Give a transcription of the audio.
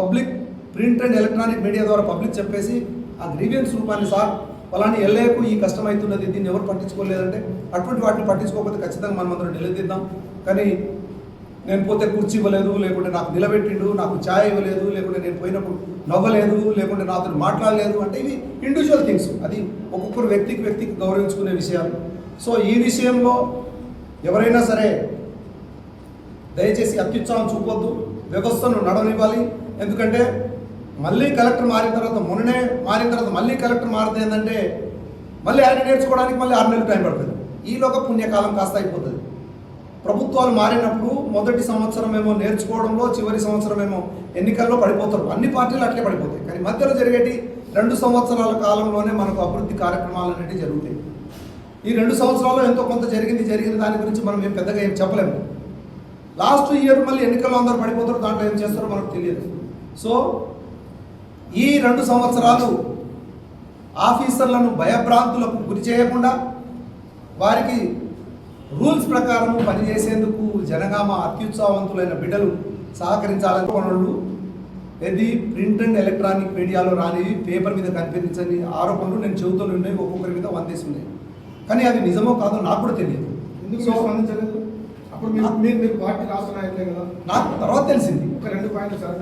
Public print and electronic media ద్వారా public చెప్పేసి ఆ గ్రీవియన్స్ రూపాన్ని సార్ ఫలాని ఎల్ఏకు ఈ కష్టం అవుతున్నది, దీన్ని ఎవరు పట్టించుకోలేదంటే అటువంటి వాటిని పట్టించుకోకపోతే ఖచ్చితంగా మనం అందరం నిలదీద్దాం. కానీ నేను పోతే కుర్చీ ఇవ్వలేదు, లేకుంటే నాకు నిలబెట్టిండు, నాకు ఛాయ్ ఇవ్వలేదు, లేకుంటే నేను పోయినప్పుడు నవ్వలేదు, లేకుంటే నాతో మాట్లాడలేదు అంటే ఇవి ఇండివిజువల్ థింగ్స్. అది ఒక్కొక్కరు వ్యక్తికి గౌరవించుకునే విషయాలు. సో ఈ విషయంలో ఎవరైనా సరే దయచేసి అత్యుత్సాహం చూపొద్దు, వ్యవస్థను నడవనివ్వాలి. ఎందుకంటే మళ్ళీ కలెక్టర్ మారిన తర్వాత మళ్ళీ కలెక్టర్ మారితే ఏంటంటే మళ్ళీ ఆయన నేర్చుకోవడానికి మళ్ళీ 6 నెలలు టైం పడుతుంది. ఈలోగా పుణ్యకాలం కాస్త అయిపోతుంది. ప్రభుత్వాలు మారినప్పుడు మొదటి సంవత్సరం ఏమో నేర్చుకోవడంలో, చివరి సంవత్సరం ఏమో ఎన్నికల్లో పడిపోతారు. అన్ని పార్టీలు అట్లే పడిపోతాయి. కానీ మధ్యలో జరిగేటి 2 సంవత్సరాల కాలంలోనే మనకు అభివృద్ధి కార్యక్రమాలు అనేవి జరుగుతాయి. ఈ 2 సంవత్సరాల్లో ఎంతో కొంత జరిగిన దాని గురించి మనం పెద్దగా ఏం చెప్పలేము. లాస్ట్ ఇయర్ మళ్ళీ ఎన్నికల్లో అందరూ పడిపోతారు, దాంట్లో ఏం చేస్తారో మనకు తెలియదు. సో ఈ 2 సంవత్సరాలు ఆఫీసర్లను భయభ్రాంతులకు గురి చేయకుండా వారికి రూల్స్ ప్రకారం పనిచేసేందుకు జనగామ అత్యుత్సాహవంతులైన బిడ్డలు సహకరించాలని వాళ్ళు ఇది ప్రింట్ అండ్ ఎలక్ట్రానిక్ మీడియాలో రానివి, పేపర్ మీద కనిపించని ఆరోపణలు నేను చెబుతూ ఉన్నాయి. ఒక్కొక్కరి మీద 100 ఉన్నాయి. కానీ అవి నిజమో కాదో నాకు కూడా తెలియదు. ఎందుకు స్పందించలేదు? అప్పుడు మీరు పార్టీ రాష్ట్ర నాయకులే కదా. నాకు తర్వాత తెలిసింది. ఒక 2 పాయింట్లు సార్.